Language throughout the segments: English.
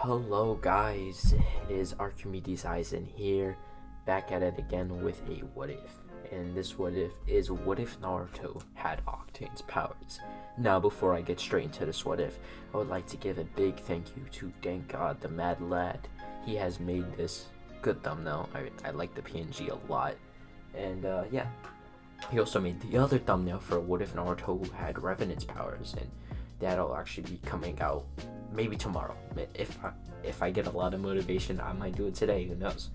Hello guys, it is Archimedes Eisen here, back at it again with a what if. And this what if is, what if Naruto had Octane's powers? Now before I get straight into this what if, I would like to give a big thank you to Thank God the Mad Lad. He has made this good thumbnail. I like the PNG a lot. And yeah, he also made the other thumbnail for what if Naruto had Revenant's powers, and that'll actually be coming out maybe tomorrow. If I get a lot of motivation, I might do it today, who knows.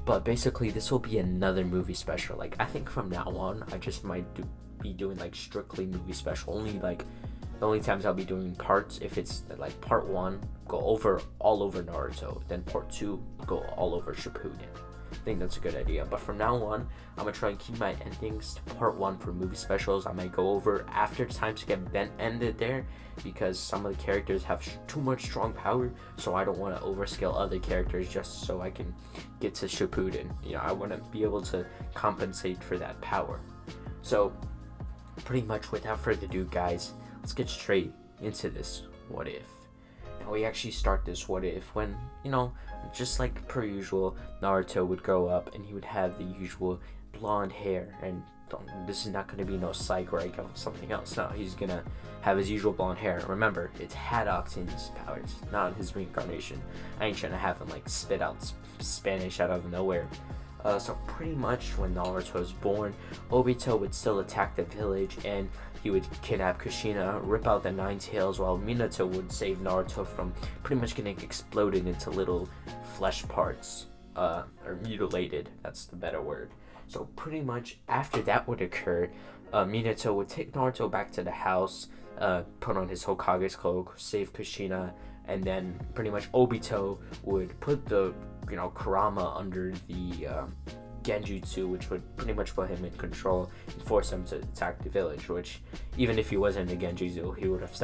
But basically this will be another movie special. Like, I think from now on I just might be doing like strictly movie special. Only like the only times I'll be doing parts, if it's like part 1 go over all over Naruto, then part 2 go all over Shippuden. I think that's a good idea. But from now on, I'm gonna try and keep my endings to part 1 for movie specials. I might go over after time skip then ended there, because some of the characters have too much strong power, so I don't want to overscale other characters just so I can get to Shippuden. You know, I want to be able to compensate for that power. So pretty much without further ado, guys, let's get straight into this what if. Now we actually start this what if when, you know, just like per usual, Naruto would grow up and he would have the usual blonde hair. And this is not going to be no Psyche or something else. No, he's going to have his usual blonde hair. Remember, it's had Octane's powers, not his reincarnation. I ain't trying to have him like spit out Spanish out of nowhere. So pretty much when Naruto was born, Obito would still attack the village, and he would kidnap Kushina, rip out the 9 tails, while Minato would save Naruto from pretty much getting exploded into little flesh parts, or mutilated, that's the better word. So pretty much after that would occur, Minato would take Naruto back to the house, put on his Hokage's cloak, save Kushina, and then pretty much Obito would put the, you know, Kurama under the Genjutsu, which would pretty much put him in control and force him to attack the village, which even if he wasn't in the Genjutsu, he would have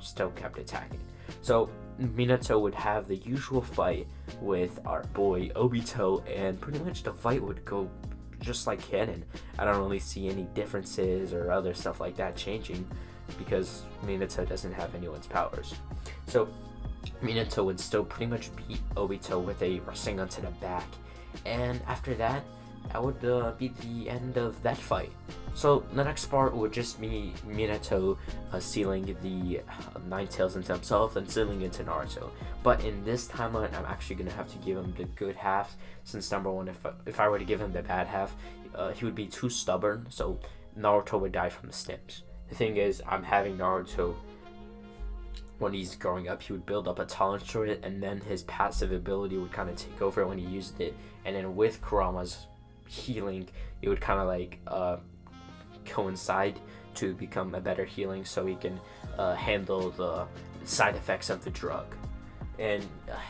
still kept attacking. So Minato would have the usual fight with our boy Obito, and pretty much the fight would go just like canon. I don't really see any differences or other stuff like that changing, because Minato doesn't have anyone's powers. So Minato would still pretty much beat Obito with a Rasengan to the back, and after that, that would be the end of that fight. So the next part would just be Minato sealing the 9 tails into himself and sealing into Naruto. But in this timeline, I'm actually gonna have to give him the good half, since number one, if I were to give him the bad half, he would be too stubborn, so Naruto would die from the stims. The thing is, I'm having Naruto, when he's growing up, he would build up a tolerance to it, and then his passive ability would kind of take over when he used it, and then with Kurama's healing, it would kind of like coincide to become a better healing, so he can handle the side effects of the drug. And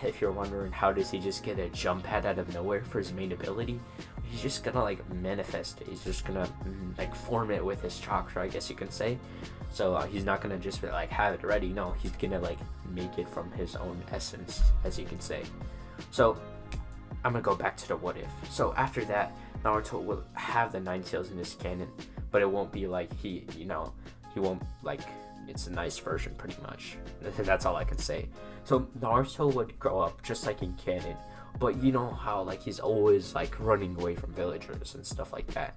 if you're wondering how does he just get a jump pad out of nowhere for his main ability, he's just gonna like manifest it. He's just gonna like form it with his chakra, I guess you can say. So he's not gonna just like have it ready. No, he's gonna like make it from his own essence, as you can say. So I'm gonna go back to the what if. So after that, Naruto will have the 9 tails in his canon, but it won't be like he won't like, it's a nice version pretty much. That's all I can say. So Naruto would grow up just like in canon, but you know how like he's always like running away from villagers and stuff like that.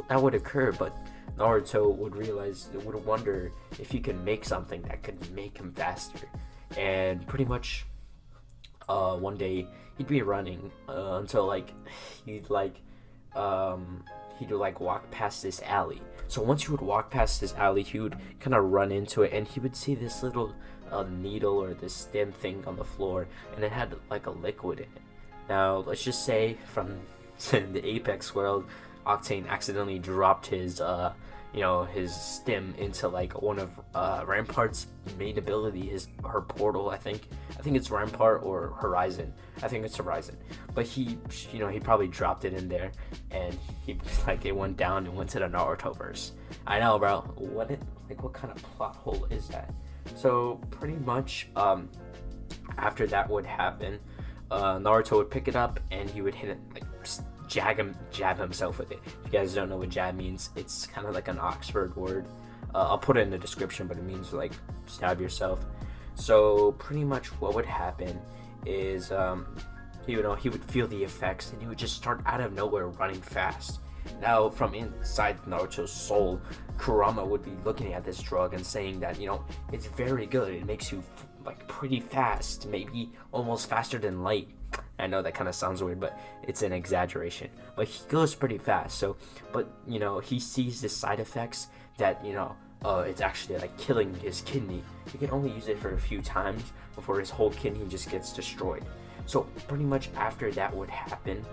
That would occur, but Naruto would wonder if he could make something that could make him faster. And pretty much one day he'd be running until like he'd walk past this alley. So once he would walk past this alley, he would kind of run into it, and he would see this little needle or this stem thing on the floor, and it had like a liquid in it. Now let's just say from the Apex world, Octane accidentally dropped his his stem into like one of Rampart's main ability, her portal. I think it's Rampart or Horizon. I think it's Horizon. But he probably dropped it in there, and it went down and went to the Naruto verse. I know, bro. What kind of plot hole is that? So pretty much after that would happen, Naruto would pick it up and he would hit it, like jab himself with it. If you guys don't know what jab means, it's kind of like an Oxford word. I'll put it in the description, but it means like stab yourself. So pretty much what would happen is he would feel the effects and he would just start out of nowhere running fast. Now from inside Naruto's soul, Kurama would be looking at this drug and saying that it's very good. It makes you like pretty fast, maybe almost faster than light. I know that kind of sounds weird, but it's an exaggeration. But he goes pretty fast. So, but he sees the side effects that it's actually like killing his kidney. He can only use it for a few times before his whole kidney just gets destroyed. So pretty much after that would happen,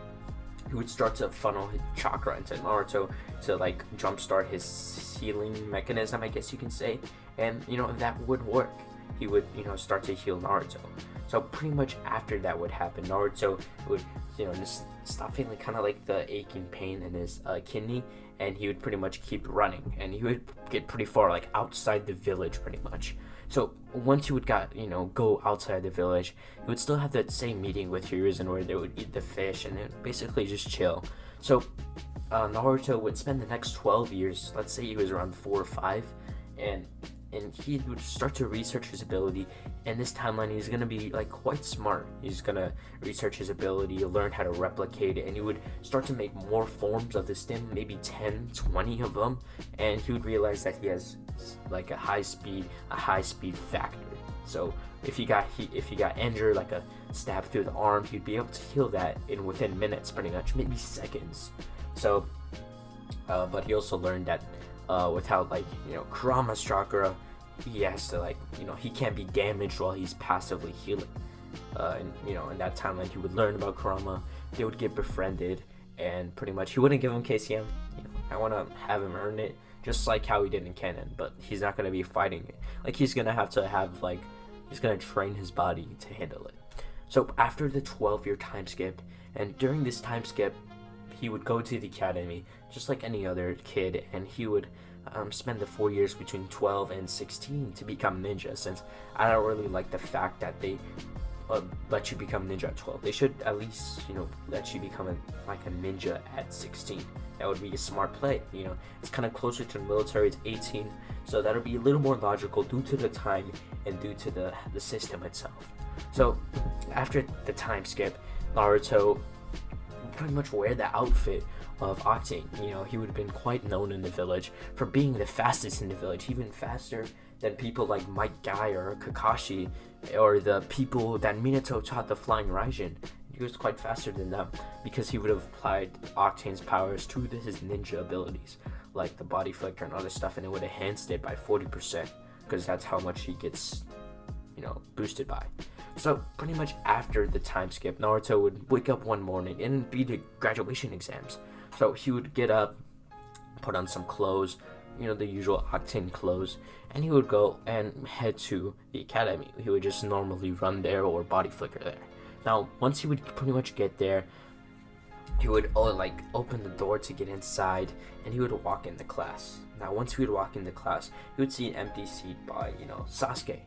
he would start to funnel his chakra into Naruto to like jumpstart his healing mechanism, I guess you can say, and that would work. He would start to heal Naruto. So pretty much after that would happen, Naruto would just stop feeling kind of like the aching pain in his kidney, and he would pretty much keep running, and he would get pretty far, like outside the village pretty much. So once he would go outside the village, he would still have that same meeting with Hiruzen where they would eat the fish and then basically just chill. So Naruto would spend the next 12 years, let's say he was around 4 or 5, and he would start to research his ability. In this timeline, he's going to be like quite smart. He's going to research his ability, learn how to replicate it, and he would start to make more forms of the stem, maybe 10, 20 of them, and he would realize that he has like a high speed factor. So if he got injured, like a stab through the arm, he'd be able to heal that within minutes, pretty much, maybe seconds. So but he also learned that without Kurama's chakra, he has to he can't be damaged while he's passively healing. And in that timeline, he would learn about Kurama. They would get befriended, and pretty much he wouldn't give him KCM. I want to have him earn it, just like how he did in canon. But he's not gonna be fighting it. Like he's gonna train his body to handle it. So after the 12-year time skip, and during this time skip, he would go to the academy just like any other kid, and he would spend the 4 years between 12 and 16 to become ninja, since I don't really like the fact that they let you become ninja at 12. They should at least let you become a ninja at 16. That would be a smart play. It's kind of closer to the military. It's 18, so that'll be a little more logical due to the time and due to the system itself. So after the time skip, Naruto pretty much wear the outfit of Octane. He would have been quite known in the village for being the fastest in the village, even faster than people like Might Guy or Kakashi, or the people that Minato taught the Flying Raijin. He was quite faster than them because he would have applied Octane's powers to his ninja abilities, like the body flicker and other stuff, and it would have enhanced it by 40%, because that's how much he gets boosted by. So pretty much after the time skip, Naruto would wake up one morning and be the graduation exams. So he would get up, put on some clothes, the usual Octane clothes, and he would go and head to the academy. He would just normally run there or body flicker there. Now, once he would pretty much get there, he would open the door to get inside, and he would walk into class. Now, once he would walk into class, he would see an empty seat by, Sasuke.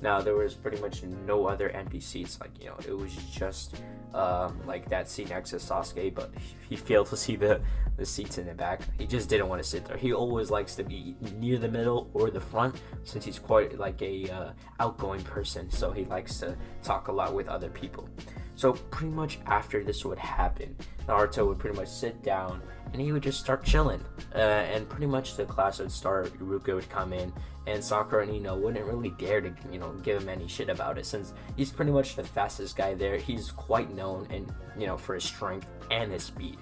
Now, there was pretty much no other empty seats. It was just that seat next to Sasuke, but he failed to see the seats in the back. He just didn't want to sit there. He always likes to be near the middle or the front, since he's quite like a outgoing person, so he likes to talk a lot with other people. So pretty much after this would happen, Naruto would pretty much sit down and he would just start chilling. And pretty much the class would start, Iruka would come in, and Sakura and Ino wouldn't really dare to, give him any shit about it, since he's pretty much the fastest guy there. He's quite known and, for his strength and his speed.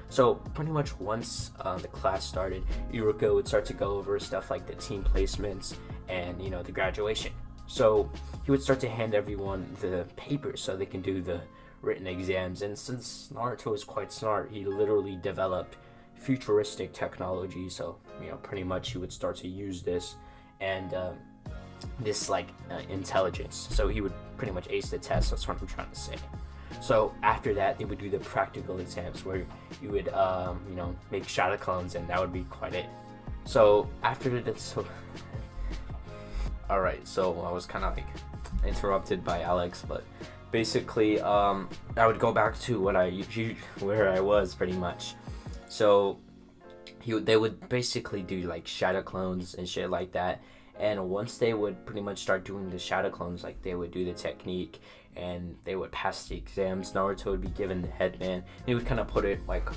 So pretty much once the class started, Iruka would start to go over stuff like the team placements and, the graduation. So he would start to hand everyone the papers so they can do the written exams. And since Naruto is quite smart, he literally developed futuristic technology. So, pretty much he would start to use this and this intelligence. So he would pretty much ace the test. That's what I'm trying to say. So after that, they would do the practical exams where you would, make shadow clones, and that would be quite it. So after this, alright, so I was kind of interrupted by Alex, but basically, I would go back to where I was pretty much. So they would basically do shadow clones and shit like that, And once they would pretty much start doing the shadow clones, like they would do the technique and they would pass the exams, Naruto would be given the headband and he would kind of put it like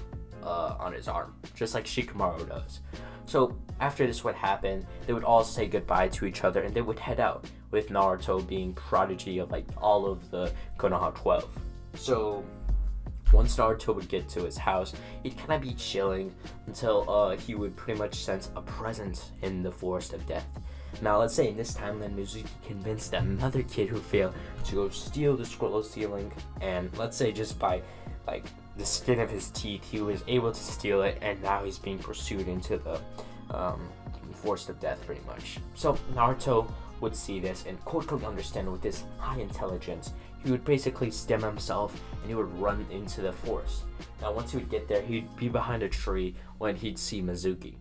on his arm, just like Shikamaru does. So after this would happen, they would all say goodbye to each other and they would head out, with Naruto being prodigy of like all of the Konoha 12. So once Naruto would get to his house, he'd kind of be chilling until he would pretty much sense a presence in the Forest of Death. Now let's say in this timeline, Mizuki convinced another kid who failed to go steal the scroll ceiling, and let's say just by like the skin of his teeth, he was able to steal it, and now he's being pursued into the Forest of Death pretty much. So Naruto would see this and quickly understand with his high intelligence, he would basically stem himself and he would run into the forest. Now once he would get there, he'd be behind a tree when he'd see Mizuki.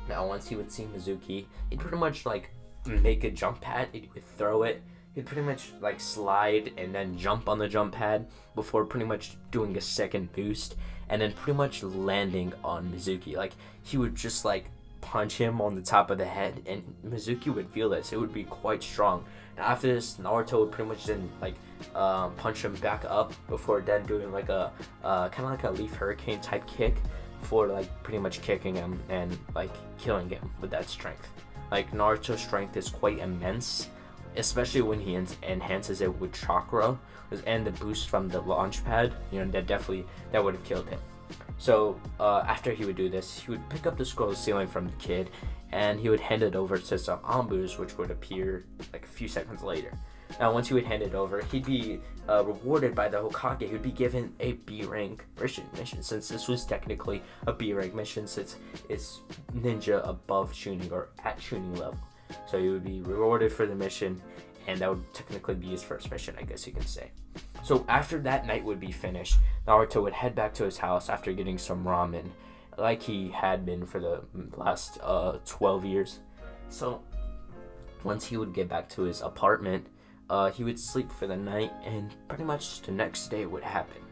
Now once he would see Mizuki, he'd pretty much like make a jump pad, he would throw it, he'd pretty much like slide and then jump on the jump pad before pretty much doing a second boost and then pretty much landing on Mizuki. Like he would just like punch him on the top of the head and Mizuki would feel this. It would be quite strong. And after this, Naruto would pretty much then like punch him back up before then doing like a kind of like a Leaf Hurricane type kick for like pretty much kicking him and like killing him with that strength. Like Naruto's strength is quite immense, especially when he enhances it with chakra and the boost from the launch pad. You know, that would have killed him. So after he would do this, he would pick up the scroll ceiling from the kid and he would hand it over to some Anbus, which would appear like a few seconds later. Now once he would hand it over, he'd be rewarded by the Hokage. He would be given a B rank mission, since this was technically a B rank mission, since it's ninja above Chunin or at Chunin level. So he would be rewarded for the mission, and that would technically be his first mission, I guess you can say. So after that night would be finished, Naruto would head back to his house after getting some ramen, like he had been for the last 12 years. So once he would get back to his apartment, he would sleep for the night, and pretty much the next day would happen.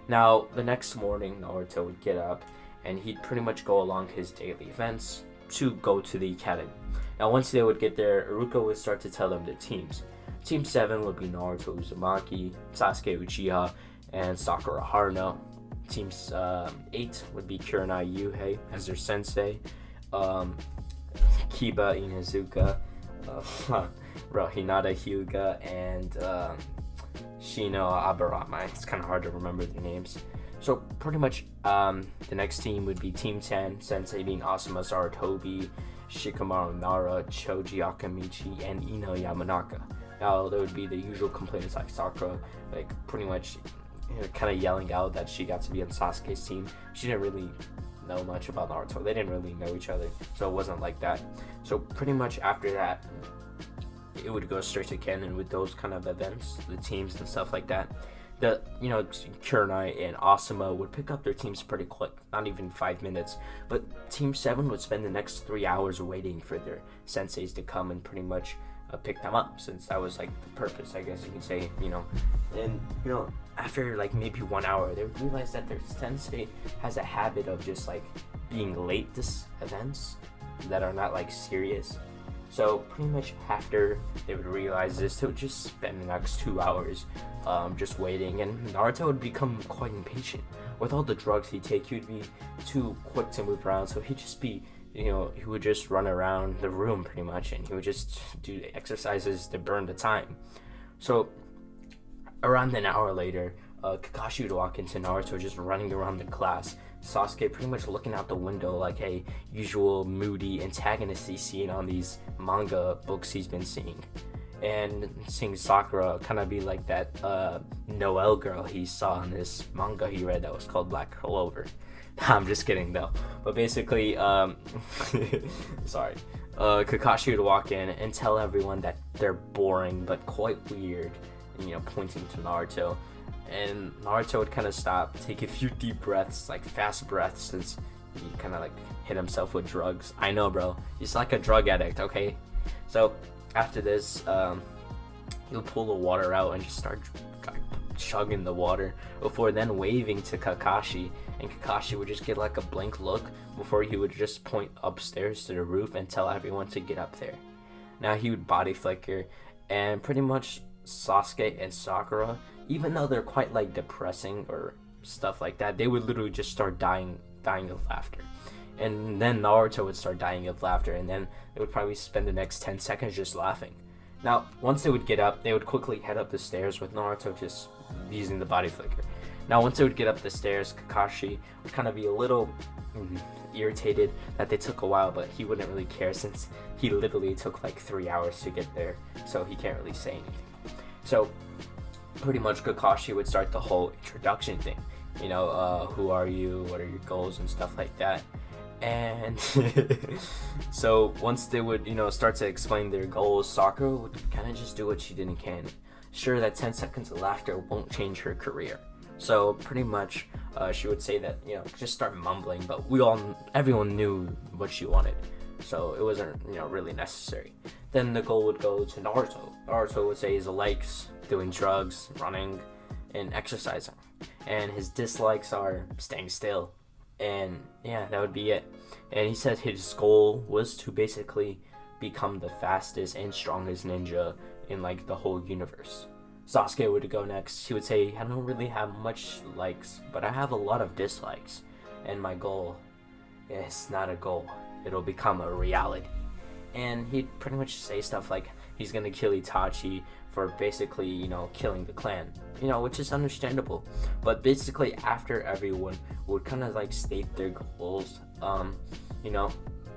Now, the next morning, Naruto would get up, and he'd pretty much go along his daily events to go to the academy. Now, once they would get there, Iruka would start to tell them their teams. Team 7 would be Naruto Uzumaki, Sasuke Uchiha, and Sakura Haruno. Team 8 would be Kurenai Yuhei as their sensei, Kiba Inuzuka, Hinata Hyuga, and Shino Aburama. It's kind of hard to remember their names. So pretty much the next team would be Team 10, Sensei being Asuma Sarutobi, Shikamaru Nara, Choji Akamichi, and Ino Yamanaka. Now there would be the usual complaints like Sakura, like pretty much kind of yelling out that she got to be on Sasuke's team. She didn't really know much about Naruto. They didn't really know each other, so it wasn't like that. So pretty much after that, it would go straight to canon with those kind of events, the teams and stuff like that. The Kurenai and Asuma would pick up their teams pretty quick, not even 5 minutes. But Team 7 would spend the next 3 hours waiting for their senseis to come and pretty much pick them up, since that was like the purpose, I guess you could say, And after like maybe 1 hour, they would realize that their sensei has a habit of just like being late to events that are not like serious. So pretty much after they would realize this, they would just spend the next 2 hours just waiting, and Naruto would become quite impatient. With all the drugs he'd take, he would be too quick to move around, so he'd just be, he would just run around the room pretty much, and he would just do exercises to burn the time. So around an hour later, Kakashi would walk into Naruto just running around the class, Sasuke pretty much looking out the window like a usual moody antagonist he's seen on these manga books he's been seeing. And seeing Sakura kind of be like that Noelle girl he saw in this manga he read that was called Black Clover. I'm just kidding though. But basically, sorry. Kakashi would walk in and tell everyone that they're boring but quite weird, and, pointing to Naruto. And Naruto would kind of stop, take a few deep breaths, like fast breaths, since he kind of like hit himself with drugs. I know, bro. He's like a drug addict, okay? So after this, he'll pull the water out and just start chugging the water before then waving to Kakashi. And Kakashi would just get like a blank look before he would just point upstairs to the roof and tell everyone to get up there. Now he would body flicker, and pretty much Sasuke and Sakura, even though they're quite like depressing or stuff like that, they would literally just start dying of laughter. And then Naruto would start dying of laughter, and then they would probably spend the next 10 seconds just laughing. Now, once they would get up, they would quickly head up the stairs with Naruto just using the body flicker. Now, once they would get up the stairs, Kakashi would kind of be a little irritated that they took a while, but he wouldn't really care since he literally took like 3 hours to get there, so he can't really say anything. So, pretty much Kakashi would start the whole introduction thing. You know, who are you, what are your goals, and stuff like that. And so once they would, start to explain their goals, Sakura would kind of just do what she did in canon. Sure, that 10 seconds of laughter won't change her career. So pretty much, she would say that, just start mumbling, but everyone knew what she wanted. So it wasn't, really necessary. Then the goal would go to Naruto. Naruto would say he likes doing drugs, running, and exercising. And his dislikes are staying still. And yeah, that would be it. And he said his goal was to basically become the fastest and strongest ninja in like the whole universe. Sasuke would go next. He would say, I don't really have much likes, but I have a lot of dislikes. And my goal is not a goal. It'll become a reality. And he'd pretty much say stuff like he's gonna kill Itachi for basically, killing the clan. Which is understandable. But basically after everyone would kind of like state their goals,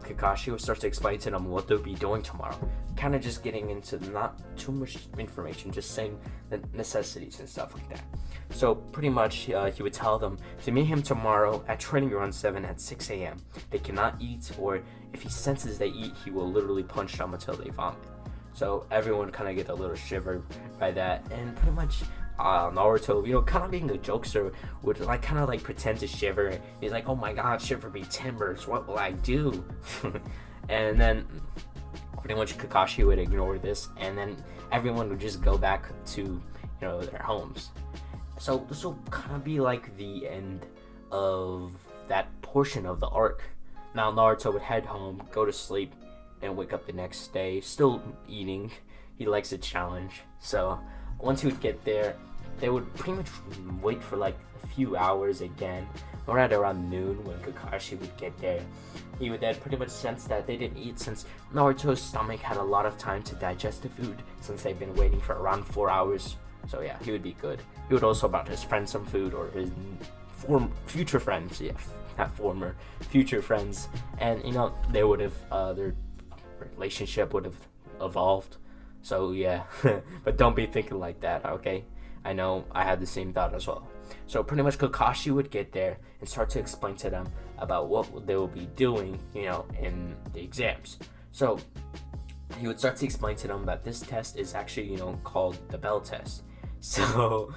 Kakashi would start to explain to them what they'll be doing tomorrow. Kind of just getting into not too much information, just saying the necessities and stuff like that. So pretty much he would tell them to meet him tomorrow at Training Ground 7 at 6 a.m. They cannot eat, or if he senses they eat, he will literally punch them until they vomit. So everyone kind of get a little shiver by that, and pretty much Naruto, kind of being a jokester, would kind of pretend to shiver. He's like, oh my god, shiver me timbers, what will I do? And then pretty much Kakashi would ignore this, and then everyone would just go back to, their homes. So this will kind of be like the end of that portion of the arc. Now Naruto would head home, go to sleep, and wake up the next day, still eating. He likes a challenge. So once he would get there, they would pretty much wait for like a few hours again, or at around noon when Kakashi would get there. He would then pretty much sense that they didn't eat since Naruto's stomach had a lot of time to digest the food since they've been waiting for around 4 hours. So yeah, he would be good. He would also brought his friends some food, or his future friends, not former, future friends, and they would have their relationship would have evolved. So yeah, but don't be thinking like that, okay? I know I had the same thought as well. So pretty much Kakashi would get there and start to explain to them about what they will be doing, in the exams. So he would start to explain to them that this test is actually, called the bell test. So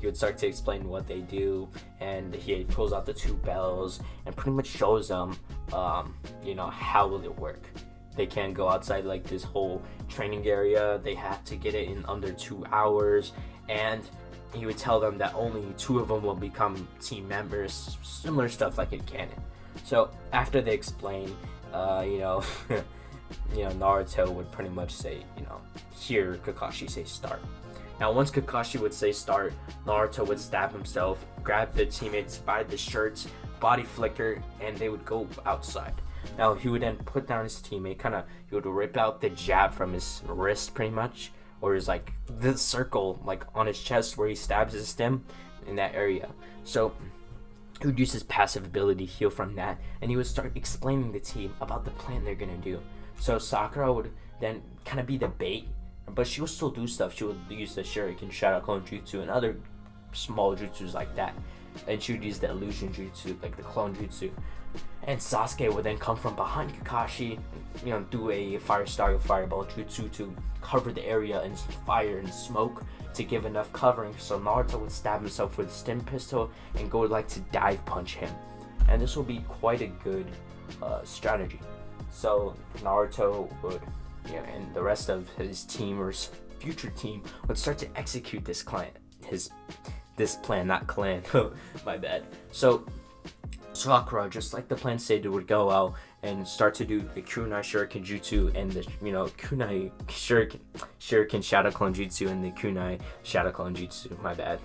he would start to explain what they do, and he pulls out the 2 bells and pretty much shows them, how will it work. They can't go outside like this whole training area. They have to get it in under 2 hours, and he would tell them that only 2 of them will become team members, similar stuff like in canon. So after they explain, Naruto would pretty much say, hear Kakashi say start. Now once Kakashi would say start, Naruto would stab himself, grab the teammates by the shirts, body flicker, and they would go outside. Now he would then put down his teammate, he would rip out the jab from his wrist pretty much, or his this circle on his chest where he stabs his stem in that area. So he would use his passive ability heal from that, and he would start explaining the team about the plan they're gonna do. So Sakura would then kind of be the bait, but she would still do stuff. She would use the Shuriken, Shadow Clone Jutsu, and other small jutsus like that. And she would use the illusion jutsu, like the clone jutsu. And Sasuke would then come from behind Kakashi, do a fire style fireball jutsu to cover the area in fire and smoke to give enough covering so Naruto would stab himself with a stim pistol and go to dive punch him. And this will be quite a good strategy. So Naruto would, and the rest of his team or his future team would start to execute this plan, not clan. My bad. So Sakura, just like the plan stated, would go out and start to do the Kunai Shuriken Jutsu and the Kunai Shuriken Shadow Clone Jutsu and the Kunai Shadow Clone Jutsu. My bad.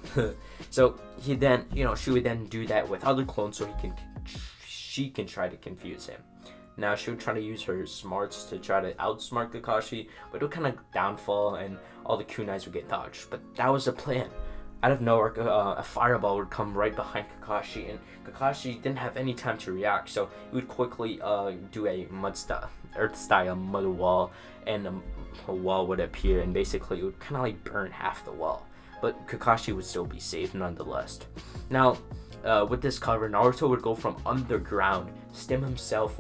So he then she would then do that with other clones so she can try to confuse him. Now she would try to use her smarts to try to outsmart Kakashi, but it would kind of downfall and all the kunais would get dodged. But that was the plan. Out of nowhere, a fireball would come right behind Kakashi, and Kakashi didn't have any time to react, so he would quickly do a earth-style mud wall, and a wall would appear, and basically it would kind of like burn half the wall. But Kakashi would still be safe nonetheless. Now, with this cover, Naruto would go from underground, stem himself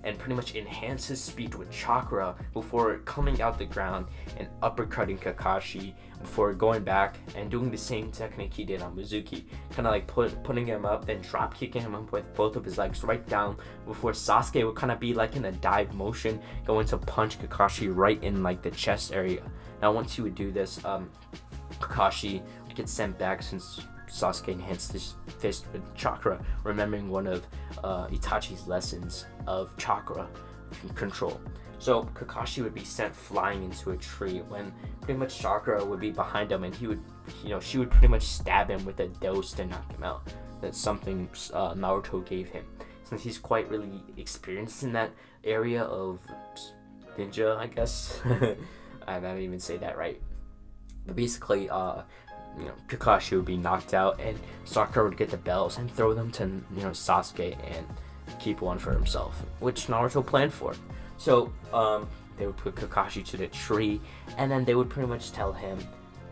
and pretty much enhance his speed with chakra before coming out the ground and uppercutting Kakashi before going back and doing the same technique he did on Mizuki, kind of like putting him up, then drop kicking him up with both of his legs right down before Sasuke would kind of be like in a dive motion, going to punch Kakashi right in like the chest area. Now once he would do this, Kakashi would get sent back since Sasuke enhanced his fist with chakra, remembering one of Itachi's lessons of chakra control. So Kakashi would be sent flying into a tree when pretty much Chakra would be behind him, and she would pretty much stab him with a dose to knock him out. That's something Naruto gave him, since he's quite really experienced in that area of ninja, I guess. I didn't even say that right. But basically, Kakashi would be knocked out, and Sakura would get the bells and throw them to Sasuke and keep one for himself, which Naruto planned for. So they would put Kakashi to the tree, and then they would pretty much tell him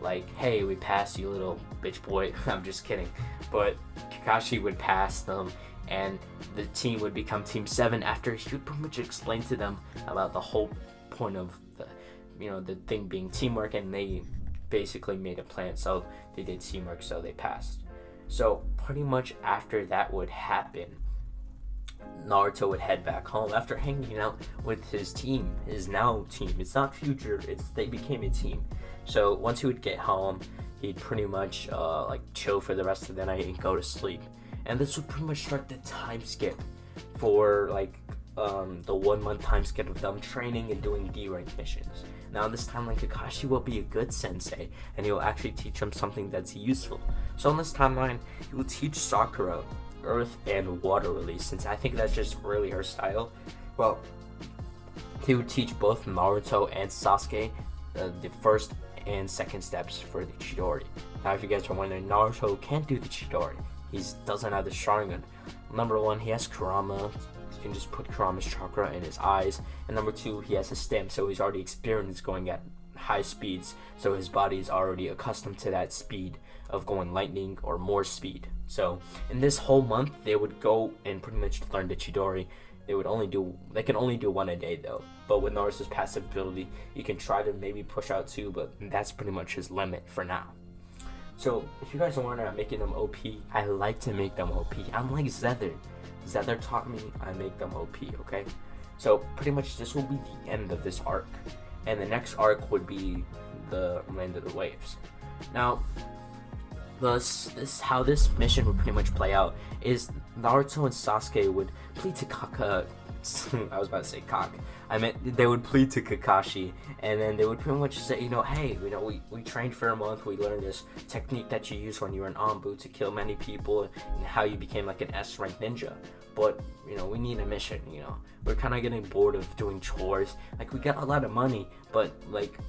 like, "Hey, we passed you, little bitch boy." I'm just kidding, but Kakashi would pass them, and the team would become Team 7 after he would pretty much explain to them about the whole point of the thing being teamwork, and they basically made a plan, so they did teamwork, so they passed. So pretty much after that would happen, Naruto would head back home after hanging out with his team, his now team. It's not future, they became a team. So once he would get home, he'd pretty much chill for the rest of the night and go to sleep. And this would pretty much start the time skip for the 1 month time skip of them training and doing D-rank missions. Now this timeline, Kakashi will be a good sensei, and he will actually teach him something that's useful. So on this timeline, he will teach Sakura earth and water release, since I think that's just really her style. Well, he would teach both Naruto and Sasuke the first and second steps for the Chidori. Now if you guys are wondering, Naruto can't do the Chidori. He doesn't have the Sharingan. Number one, he has Kurama. You can just put Kurama's chakra in his eyes. And number two, he has a stem, so he's already experienced going at high speeds, so his body is already accustomed to that speed of going lightning or more speed. So in this whole month, they would go and pretty much learn the Chidori. They can only do one a day though. But with Naruto's passive ability, you can try to maybe push out two, but that's pretty much his limit for now. So if you guys are wondering, I'm making them OP. I like to make them OP. I'm like Zether. Zether taught me, I make them OP, okay? So pretty much this will be the end of this arc. And the next arc would be the Land of the Waves. Now, how this mission would pretty much play out is Naruto and Sasuke would plead to I was about to say cock. I meant they would plead to Kakashi, and then they would pretty much say, hey, we trained for a month, we learned this technique that you use when you were in Anbu to kill many people, and how you became like an S-rank ninja. But, we need a mission, We're kind of getting bored of doing chores. Like, we got a lot of money, but,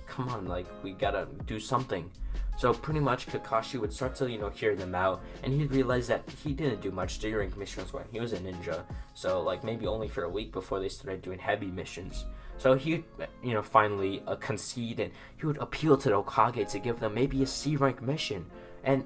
come on, we gotta do something. So pretty much Kakashi would start to, hear them out, and he'd realize that he didn't do much during missions when he was a ninja. So maybe only for a week before they started doing heavy missions. So he'd, finally concede, and he would appeal to the Hokage to give them maybe a C-rank mission. And,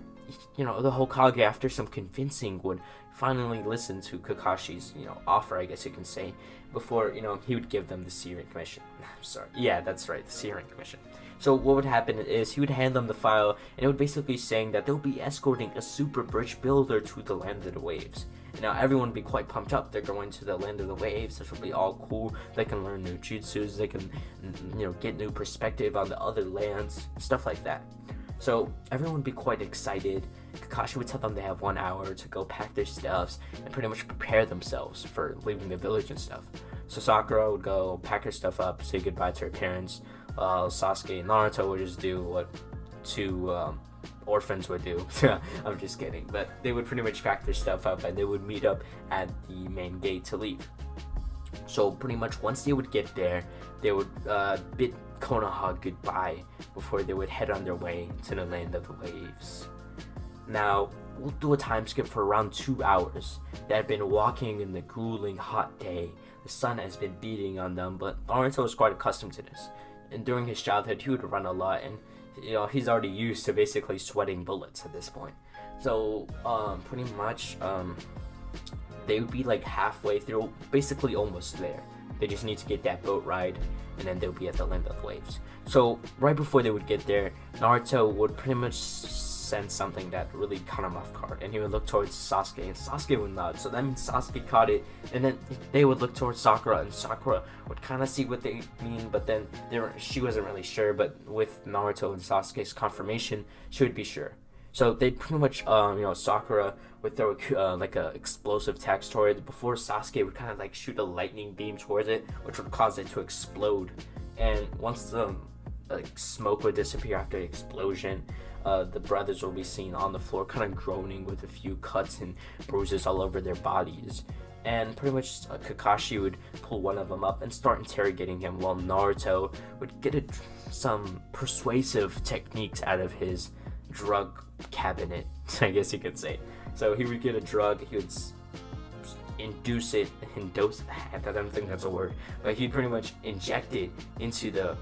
the Hokage, after some convincing, would finally listen to Kakashi's, offer, I guess you can say, before, he would give them the C-rank mission. I'm sorry. Yeah, that's right, the C-rank mission. So what would happen is he would hand them the file, and it would basically saying that they'll be escorting a super bridge builder to the Land of the Waves. And now everyone would be quite pumped up. They're going to the Land of the Waves. This will be all cool. They can learn new jutsus. They can, get new perspective on the other lands, stuff like that. So everyone would be quite excited. Kakashi would tell them they have 1 hour to go pack their stuffs and pretty much prepare themselves for leaving the village and stuff. So Sakura would go pack her stuff up, say goodbye to her parents, while Sasuke and Naruto would just do what two orphans would do. I'm just kidding, but they would pretty much pack their stuff up and they would meet up at the main gate to leave. So pretty much once they would get there, they would bid Konoha goodbye before they would head on their way to the land of the waves. Now, we'll do a time skip for around 2 hours. They had been walking in the grueling hot day. The sun has been beating on them, but Naruto was quite accustomed to this. And during his childhood, he would run a lot, and he's already used to basically sweating bullets at this point. So pretty much they would be like halfway through, basically almost there. They just need to get that boat ride, and then they'll be at the land of the waves. So right before they would get there, Naruto would pretty much sense something that really caught him off guard, and he would look towards Sasuke, and Sasuke would nod. So that means Sasuke caught it, and then they would look towards Sakura, and Sakura would kind of see what they mean, but then she wasn't really sure. But with Naruto and Sasuke's confirmation, she would be sure. So they pretty much, Sakura would throw like a explosive text towards it before Sasuke would kind of like shoot a lightning beam towards it, which would cause it to explode. And once the smoke would disappear after the explosion, the brothers will be seen on the floor kind of groaning with a few cuts and bruises all over their bodies. And pretty much Kakashi would pull one of them up and start interrogating him, while Naruto would get some persuasive techniques out of his drug cabinet, I guess you could say. So he would get a drug, he would induce it, I don't think that's a word, but he'd pretty much inject it into the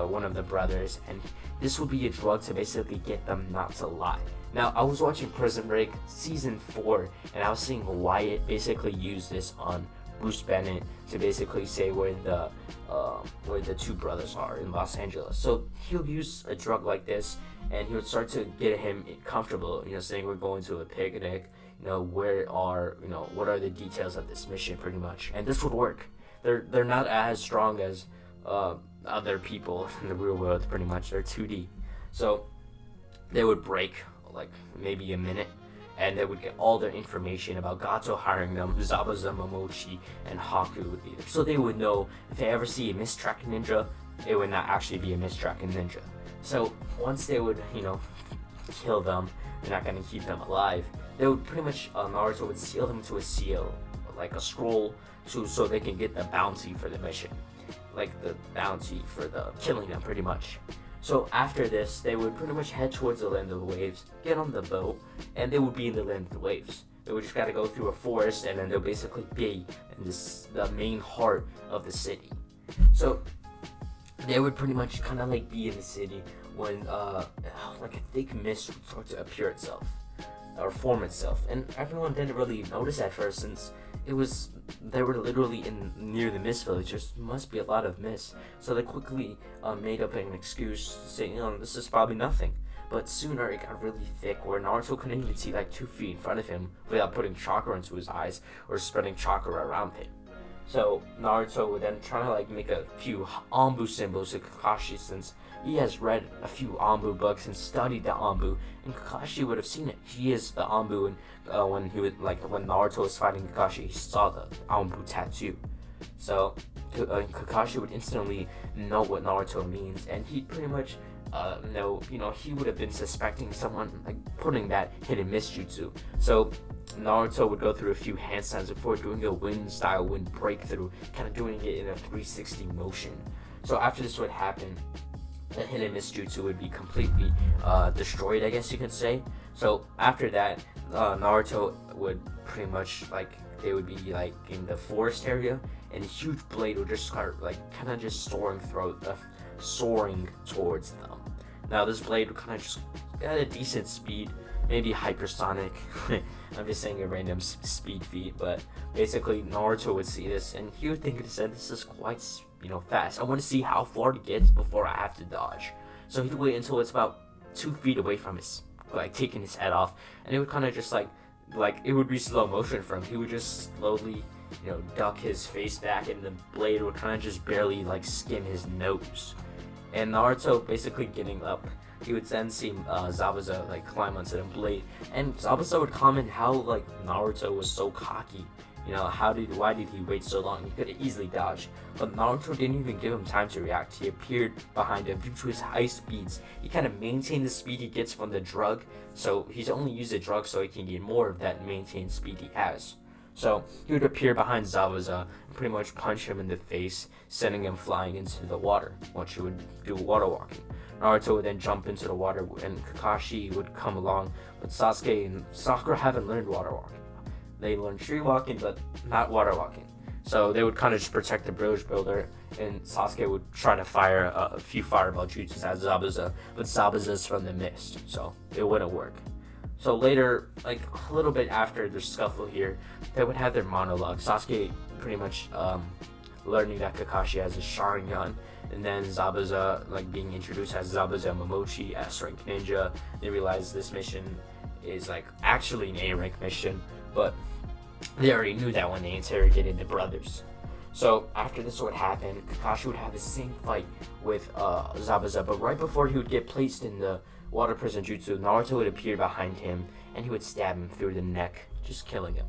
one of the brothers, and this would be a drug to basically get them not to lie. Now, I was watching Prison Break season 4, and I was seeing Wyatt basically use this on Bruce Bennett to basically say where the two brothers are in Los Angeles. So he'll use a drug like this, and he would start to get him comfortable, saying we're going to a picnic, what are the details of this mission, pretty much. And this would work. They're not as strong as other people in the real world, pretty much. They're 2D. So they would break like maybe a minute, and they would get all their information about Gato hiring them, Zabuza, Momochi, and Haku would be there. So they would know if they ever see a mistracking ninja, it would not actually be a mistracking ninja. So once they would, kill them, they're not going to keep them alive. They would pretty much, Naruto would seal them to a seal, like a scroll, so they can get the bounty for the mission. Like the bounty for the killing them, pretty much. So after this, they would pretty much head towards the land of the waves, get on the boat, and they would be in the land of the waves. They would just gotta go through a forest, and then they'll basically be in the main heart of the city. So they would pretty much kind of like be in the city when like a thick mist would start to appear itself, or form itself, and everyone didn't really notice at first, since they were literally near the mist village. There must be a lot of mist, so they quickly made up an excuse saying, this is probably nothing. But sooner it got really thick, where Naruto couldn't even see like 2 feet in front of him without putting chakra into his eyes or spreading chakra around him. So Naruto would then try to like make a few Anbu symbols to Kakashi, since he has read a few Anbu books and studied the Anbu, and Kakashi would have seen it. He is the Anbu, and when Naruto was fighting Kakashi, he saw the Anbu tattoo. So Kakashi would instantly know what Naruto means, and he'd pretty much he would have been suspecting someone like putting that hidden mist-jutsu. So Naruto would go through a few handstands before doing a wind breakthrough, kind of doing it in a 360 motion. So after this would happen, the hidden mist-jutsu would be completely destroyed, I guess you could say. So after that, Naruto would pretty much they would be like in the forest area, and a huge blade would just start like kind of just soaring towards them. Now this blade would kind of just at a decent speed, maybe hypersonic. I'm just saying a random speed feat, but basically Naruto would see this and he would think this is quite fast. I want to see how far it gets before I have to dodge. So he'd wait until it's about 2 feet away from his, taking his head off, and it would kind of just like it would be slow motion for him. He would just slowly duck his face back, and the blade would kind of just barely skim his nose. And Naruto basically getting up, he would then see Zabuza climb onto the blade, and Zabuza would comment how Naruto was so cocky Why did he wait so long? He could have easily dodged. But Naruto didn't even give him time to react. He appeared behind him due to his high speeds. He kind of maintained the speed he gets from the drug. So he's only used the drug so he can get more of that maintained speed he has. So he would appear behind Zabuza and pretty much punch him in the face, sending him flying into the water, which he would do water walking. Naruto would then jump into the water and Kakashi would come along, but Sasuke and Sakura haven't learned water walking. They learned tree walking, but not water walking. So they would kind of just protect the bridge builder, and Sasuke would try to fire a few fireball jutsus at Zabuza, but Zabuza's from the mist, so it wouldn't work. So later, like a little bit after the scuffle here, they would have their monologue. Sasuke pretty much learning that Kakashi has a Sharingan, and then Zabuza like being introduced as Zabuza Momochi, S-rank ninja. They realize this mission is like actually an A-rank mission, but they already knew that when they interrogated the brothers. So after this would happen, Kakashi would have the same fight with Zabuza, but right before he would get placed in the water prison jutsu, Naruto would appear behind him and he would stab him through the neck, just killing him.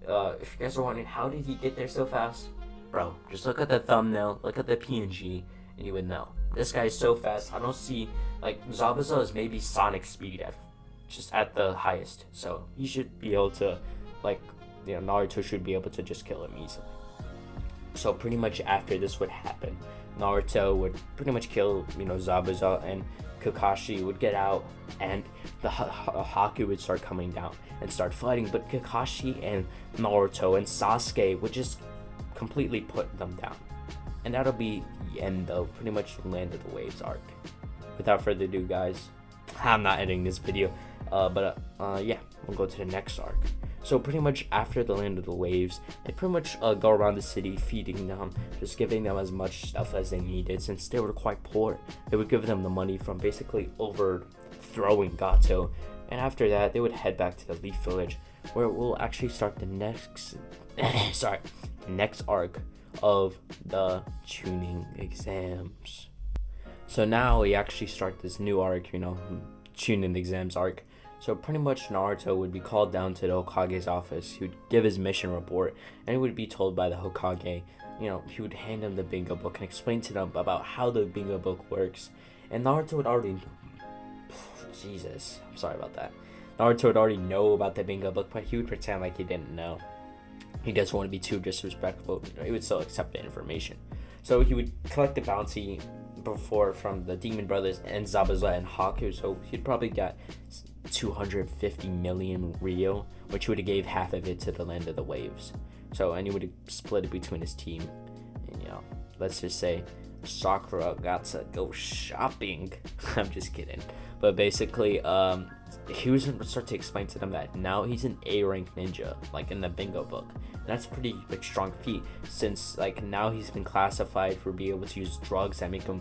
If you guys are wondering how did he get there so fast, bro, just look at the thumbnail, look at the PNG, and you would know. This guy is so fast. I don't see, like, Zabuza is maybe Sonic speed just at the highest, so he should be able to, like, Naruto should be able to just kill him easily. So pretty much after this would happen, Naruto would pretty much kill, Zabuza, and Kakashi would get out, and the Haku would start coming down and start fighting, but Kakashi and Naruto and Sasuke would just completely put them down. And that'll be the end of pretty much the Land of the Waves arc. Without further ado, guys, I'm not editing this video, but yeah, we'll go to the next arc. So pretty much after the Land of the Waves, they pretty much go around the city feeding them, just giving them as much stuff as they needed since they were quite poor. They would give them the money from basically overthrowing Gato, and after that they would head back to the Leaf Village, where we'll actually start the next next arc of the Chunin exams. So now we actually start this new arc, Chunin exams arc. So pretty much Naruto would be called down to the Hokage's office. He would give his mission report, and he would be told by the Hokage, he would hand him the bingo book and explain to them about how the bingo book works. And Naruto would already, Jesus, I'm sorry about that. Naruto would already know about the bingo book, but he would pretend like he didn't know. He doesn't want to be too disrespectful. He would still accept the information. So he would collect the bounty before from the Demon Brothers and Zabuza and Haku. So he'd probably got 250 million Rio, which would have gave half of it to the Land of the Waves. So, and he would have split it between his team. And let's just say Sakura got to go shopping. I'm just kidding. But basically, he was going to start to explain to them that now he's an A-rank ninja, like in the bingo book. And that's pretty strong feat, since now he's been classified for being able to use drugs that make him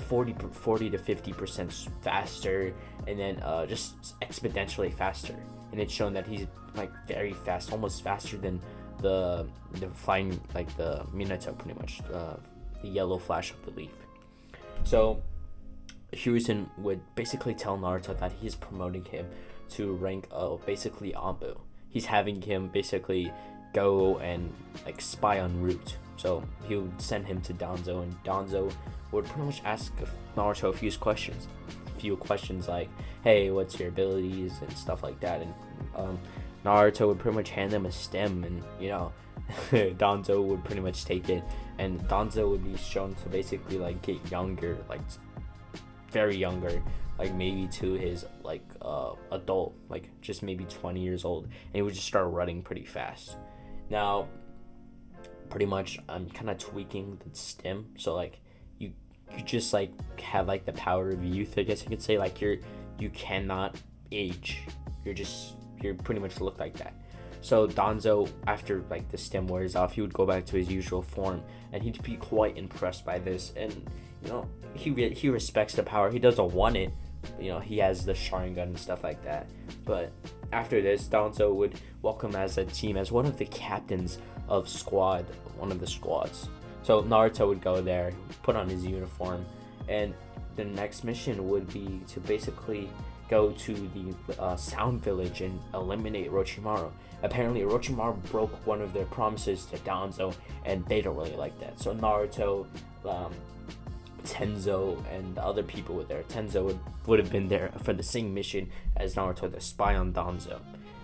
40 to 50% faster, and then just exponentially faster. And it's shown that he's very fast, almost faster than the flying, the Minato, pretty much, the yellow flash of the leaf. So Hiruzen would basically tell Naruto that he's promoting him to rank of basically Anbu. He's having him basically go and spy on Root. So he would send him to Danzo, and Danzo would pretty much ask Naruto a few questions like, hey, what's your abilities and stuff like that. And Naruto would pretty much hand them a stem, and Danzo would pretty much take it, and Danzo would be shown to basically get younger, very younger, maybe to his adult, just maybe 20 years old, and he would just start running pretty fast. Now pretty much I'm kind of tweaking the stem, so you just have the power of youth, I guess you could say. You cannot age, you're pretty much look like that. So Danzo, after the stem wears off, he would go back to his usual form, and he'd be quite impressed by this. And he respects the power. He doesn't want it. He has the Sharingan and stuff like that. But after this, Danzo would welcome as a team as one of the captains of one of the squads. So Naruto would go there, put on his uniform, and the next mission would be to basically go to the Sound Village and eliminate Orochimaru. Apparently, Orochimaru broke one of their promises to Danzo, and they don't really like that. So Naruto, Tenzo, and the other people were there. Tenzo would have been there for the same mission as Naruto, to spy on Danzo.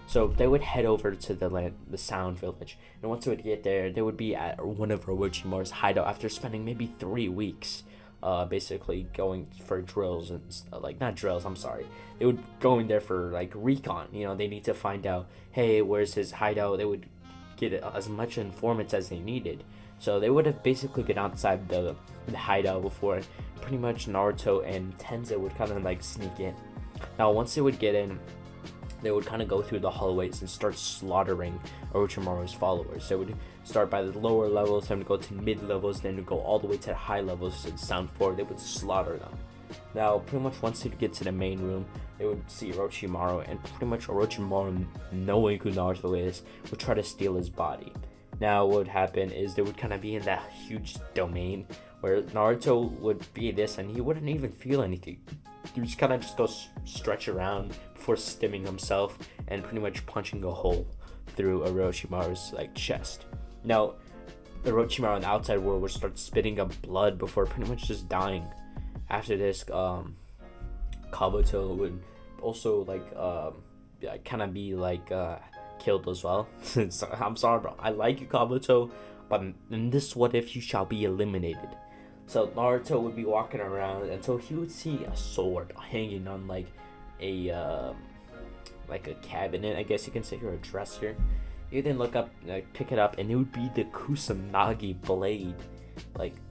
So they would head over to the Sound Village, and once they would get there, they would be at one of Orochimaru's hideout after spending maybe 3 weeks, basically going for drills and not drills. I'm sorry. They would go in there for like recon. They need to find out, hey, where's his hideout? They would get as much informants as they needed. So they would have basically been outside the hideout before pretty much Naruto and Tenzo would kind of like sneak in. Now, once they would get in, they would kind of go through the hallways and start slaughtering Orochimaru's followers. They would start by the lower levels, then go to mid levels, then go all the way to the high levels to the Sound Floor. They would slaughter them. Now, pretty much once they get to the main room, they would see Orochimaru, and pretty much Orochimaru, knowing who Naruto is, would try to steal his body. Now, what would happen is they would kind of be in that huge domain where Naruto would be this, and he wouldn't even feel anything. He would just kind of go stretch around before stimming himself and pretty much punching a hole through Orochimaru's chest. Now, Orochimaru in the outside world would start spitting up blood before pretty much just dying. After this, Kabuto would also kind of be killed as well. I'm sorry, bro. I like you, Kabuto, but in this what if you shall be eliminated. So Naruto would be walking around until he would see a sword hanging on a cabinet, I guess you can say, or a dresser. He would then look up, pick it up, and it would be the Kusanagi blade.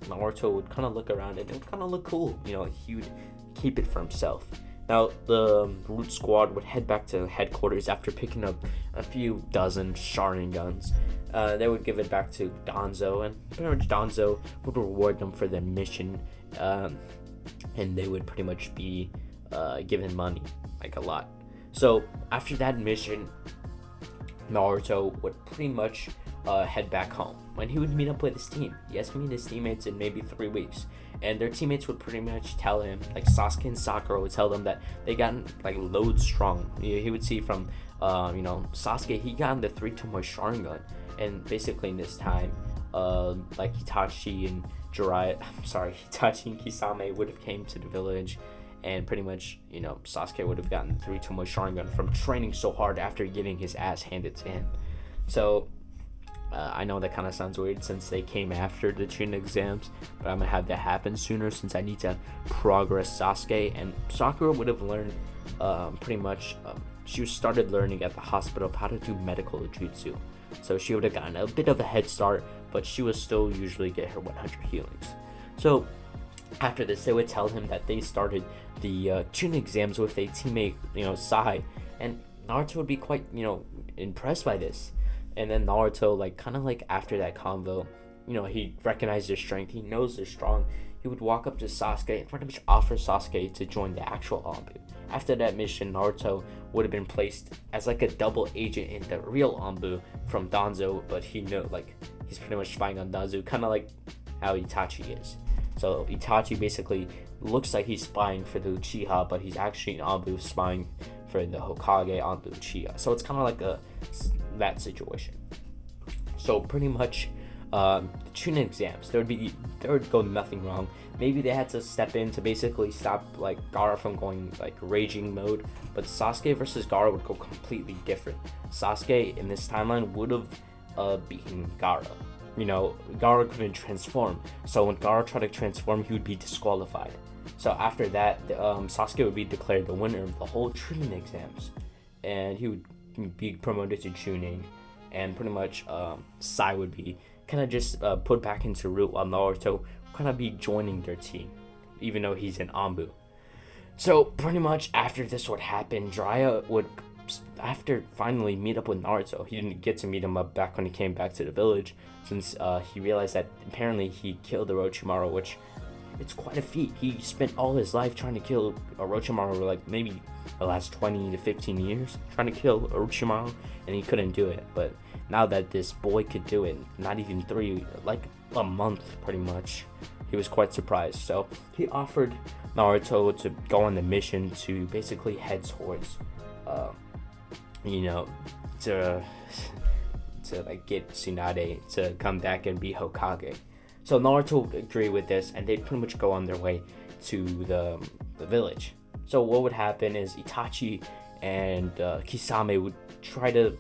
Naruto would kind of look around and it would kind of look cool. He would keep it for himself. Now, the Root Squad would head back to headquarters after picking up a few dozen Sharingans. They would give it back to Danzo, and pretty much Danzo would reward them for their mission, and they would pretty much be given money, a lot. So, after that mission, Naruto would pretty much head back home, when he would meet up with his team. He has to meet his teammates in maybe 3 weeks, and their teammates would pretty much tell him, Sasuke and Sakura would tell them that they gotten load strong. He would see from Sasuke, he got the 3 Tomoe Sharingan, and basically in this time, Itachi and Itachi and Kisame would have came to the village, and pretty much, Sasuke would have gotten 3 Tomoe Sharingan from training so hard after getting his ass handed to him. So, I know that kind of sounds weird since they came after the Chunin exams, but I'm going to have that happen sooner since I need to progress Sasuke. And Sakura would have learned pretty much, she started learning at the hospital how to do medical jutsu. So she would have gotten a bit of a head start, but she would still usually get her 100 healings. So after this, they would tell him that they started the Chunin exams with a teammate, Sai, and Naruto would be quite, impressed by this. And then Naruto, after that convo, he recognized their strength. He knows they're strong. He would walk up to Sasuke and pretty much offer Sasuke to join the actual Anbu. After that mission, Naruto would have been placed as a double agent in the real Anbu from Danzo, but he's pretty much spying on Danzo, kind of like how Itachi is. So Itachi basically looks like he's spying for the Uchiha, but he's actually in Anbu spying for the Hokage Anbu Uchiha. So it's kind of that situation. So pretty much the Chunin exams, there would go nothing wrong. Maybe they had to step in to basically stop Gaara from going raging mode, but Sasuke versus Gaara would go completely different. Sasuke in this timeline would have beaten Gaara. Gaara couldn't transform, so when Gaara tried to transform, he would be disqualified. So after that, Sasuke would be declared the winner of the whole Chunin exams, and he would be promoted to Chunin, and pretty much Sai would be kind of just put back into Root, while Naruto would kind of be joining their team, even though he's in Anbu. So pretty much after this would happen, Jiraiya would, after finally meet up with Naruto, he didn't get to meet him up back when he came back to the village, since he realized that apparently he killed Orochimaru, which it's quite a feat. He spent all his life trying to kill Orochimaru, maybe the last 20 to 15 years trying to kill Orochimaru, and he couldn't do it. But now that this boy could do it, not even 3, a month pretty much, he was quite surprised. So he offered Naruto to go on the mission to basically head towards, you know, to like get Tsunade to come back and be Hokage. So Naruto agreed with this, and they'd pretty much go on their way to the village. So what would happen is Itachi and Kisame would try to,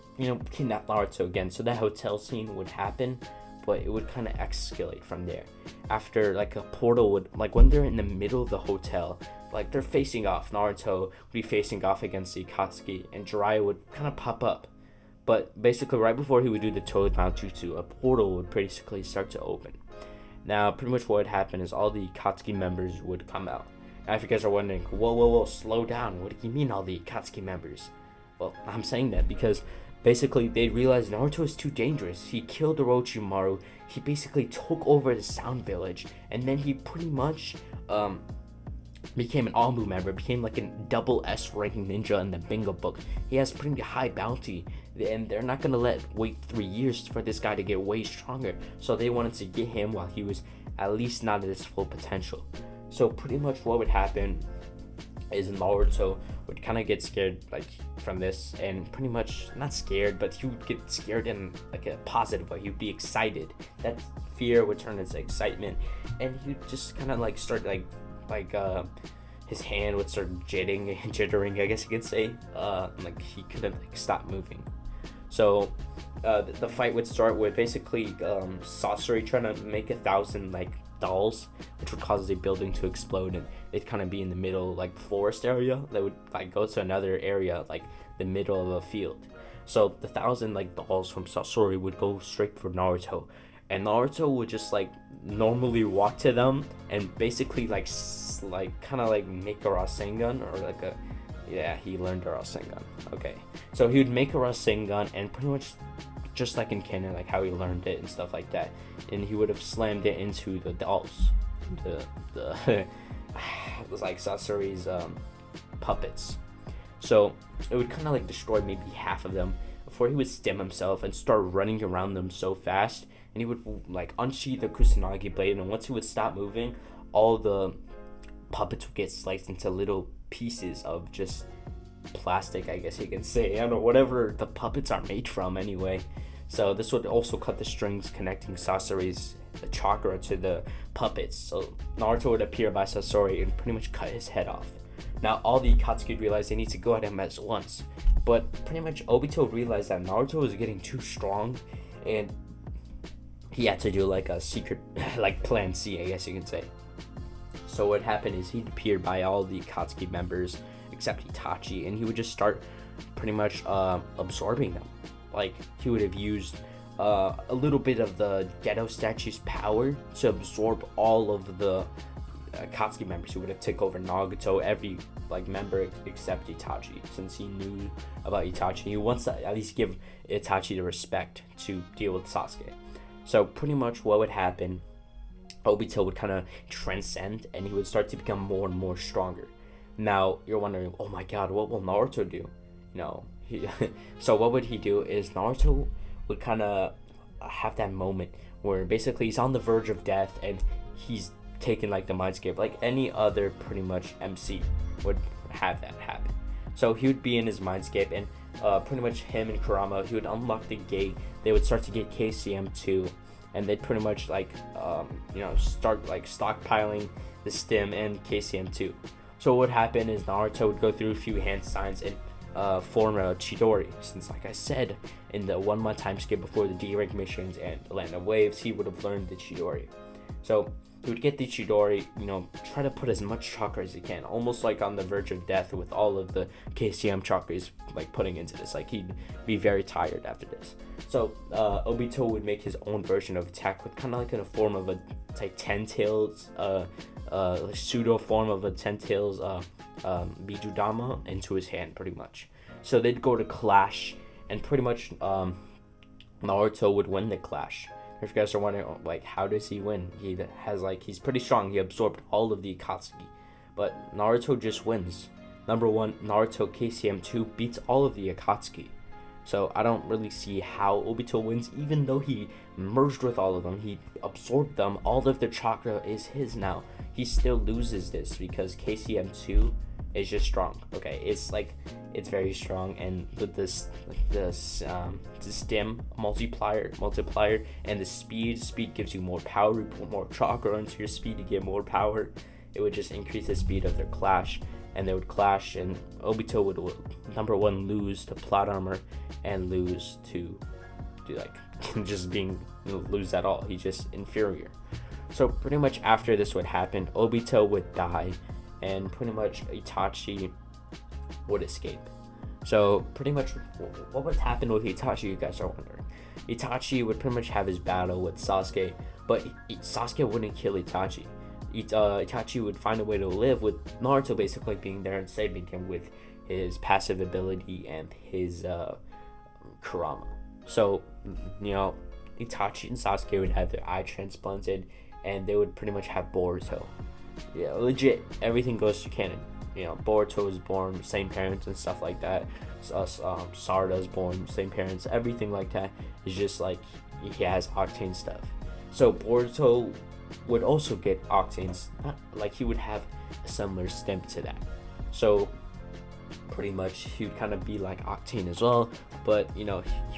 kidnap Naruto again. So that hotel scene would happen, but it would kind of escalate from there. After like a portal would, like when they're in the middle of the hotel, like they're facing off, Naruto would be facing off against the Akatsuki, and Jiraiya would kind of pop up. But basically right before he would do the Toad Mount Jutsu, a portal would basically start to open. Now pretty much what would happen is all the Akatsuki members would come out. Now if you guys are wondering, whoa, slow down, what do you mean all the Akatsuki members? Well, I'm saying that because basically they realized Naruto is too dangerous. He killed Orochimaru, he basically took over the Sound Village, and then he pretty much became an Anbu member, became like a double S ranking ninja in the bingo book. He has pretty high bounty, and they're not gonna wait 3 years for this guy to get way stronger. So they wanted to get him while he was at least not at his full potential. So pretty much what would happen is Naruto would kind of get scared like from this, and pretty much not scared, but he would get scared in like a positive way. He'd be excited. That fear would turn into excitement, and he'd just kind of like start like his hand would start jittering, I guess you could say. Like he couldn't like stop moving. So the fight would start with basically Sasori trying to make 1,000 like dolls, which would cause the building to explode, and they'd kind of be in the middle like forest area that would like go to another area like the middle of a field. So the 1,000 like dolls from Sasori would go straight for Naruto, and Naruto would just like normally walk to them and basically like kind of like make a Rasengan, or like a, yeah, he learned a Rasengan. Okay, so he would make a Rasengan, and pretty much just like in canon, like how he learned it and stuff like that, and he would have slammed it into the dolls, the it was like Sasori's puppets. So it would kind of like destroy maybe half of them before he would stem himself and start running around them so fast, and he would like unsheath the Kusanagi blade, and once he would stop moving, all the puppets would get sliced into little pieces of just plastic, I guess you can say. I don't know, whatever the puppets are made from anyway. So this would also cut the strings connecting Sasori's chakra to the puppets. So Naruto would appear by Sasori and pretty much cut his head off. Now all the Akatsuki realized they need to go at him at once, but pretty much Obito realized that Naruto was getting too strong, and he had to do like a secret like plan C, I guess you can say. So what happened is he'd appear by all the Akatsuki members except Itachi, and he would just start pretty much absorbing them. Like he would have used a little bit of the Geto statue's power to absorb all of the Akatsuki members. He would have took over Nagato, every like member except Itachi, since he knew about Itachi. He wants to at least give Itachi the respect to deal with Sasuke. So pretty much what would happen, Obito would kind of transcend, and he would start to become more and more stronger. Now you're wondering, oh my god, what will Naruto do? So what would he do is Naruto would kind of have that moment where basically he's on the verge of death, and he's taking like the mindscape like any other pretty much MC would have that happen. So he would be in his mindscape, and pretty much him and Kurama, he would unlock the gate. They would start to get KCM2, and they'd pretty much like start like stockpiling the stem and KCM2. So what would happen is Naruto would go through a few hand signs and form a Chidori, since like I said in the 1 month time skip before the D-rank missions and the Land of Waves, he would have learned the Chidori. So he would get the Chidori, try to put as much chakra as he can, almost like on the verge of death with all of the KCM chakra he's like putting into this. Like he'd be very tired after this. So Obito would make his own version of attack with kind of like in a form of a like 10 tails, pseudo form of a 10 tails Bijudama into his hand pretty much. So they'd go to clash, and pretty much Naruto would win the clash. If you guys are wondering, like, how does he win? He's pretty strong. He absorbed all of the Akatsuki, but Naruto just wins. Number one, Naruto KCM2 beats all of the Akatsuki. So I don't really see how Obito wins, even though he merged with all of them. He absorbed them. All of their chakra is his now. He still loses this because KCM2 is just strong. Okay, it's very strong, and with this stem multiplier, and the speed gives you more power. You put more chakra into your speed to get more power. It would just increase the speed of their clash, and they would clash, and Obito would number one lose to plot armor and lose to like just being lose at all. He's just inferior. So pretty much after this would happen, Obito would die, and pretty much Itachi would escape. So pretty much what would happen with Itachi, you guys are wondering. Itachi would pretty much have his battle with Sasuke, but Sasuke wouldn't kill Itachi. Itachi would find a way to live with Naruto basically being there and saving him with his passive ability and his Kurama. So, Itachi and Sasuke would have their eye transplanted, and they would pretty much have Boruto. Yeah, legit, everything goes to canon. Boruto was born, same parents and stuff like that. Sarada's born, same parents, everything like that. It's just like he has Octane stuff. So Boruto would also get Octanes, like he would have a similar stem to that. So pretty much he would kind of be like Octane as well, but he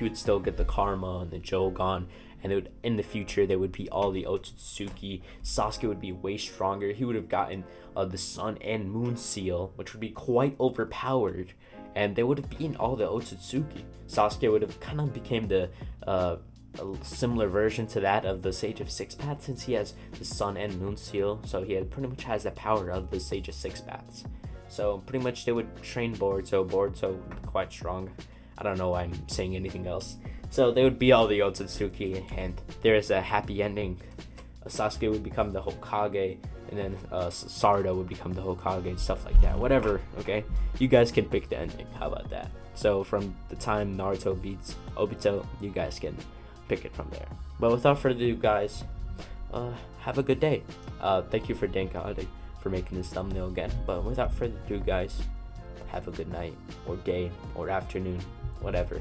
would still get the Karma and the Jogan, and in the future there would be all the Otsutsuki. Sasuke would be way stronger. He would have gotten the Sun and Moon Seal, which would be quite overpowered, and they would have beaten all the Otsutsuki. Sasuke would have kind of became the a similar version to that of the Sage of Six Paths, since he has the Sun and Moon Seal, so he pretty much has the power of the Sage of Six Paths. So pretty much they would train Boruto. Boruto would be quite strong. I don't know why I'm saying anything else. So they would be all the Otsutsuki, and there is a happy ending. Sasuke would become the Hokage, and then Sarada would become the Hokage and stuff like that. Whatever, okay? You guys can pick the ending. How about that? So from the time Naruto beats Obito, you guys can pick it from there. But without further ado, guys, have a good day. Thank you for Dankade for making this thumbnail again. But without further ado, guys, have a good night or day or afternoon, whatever.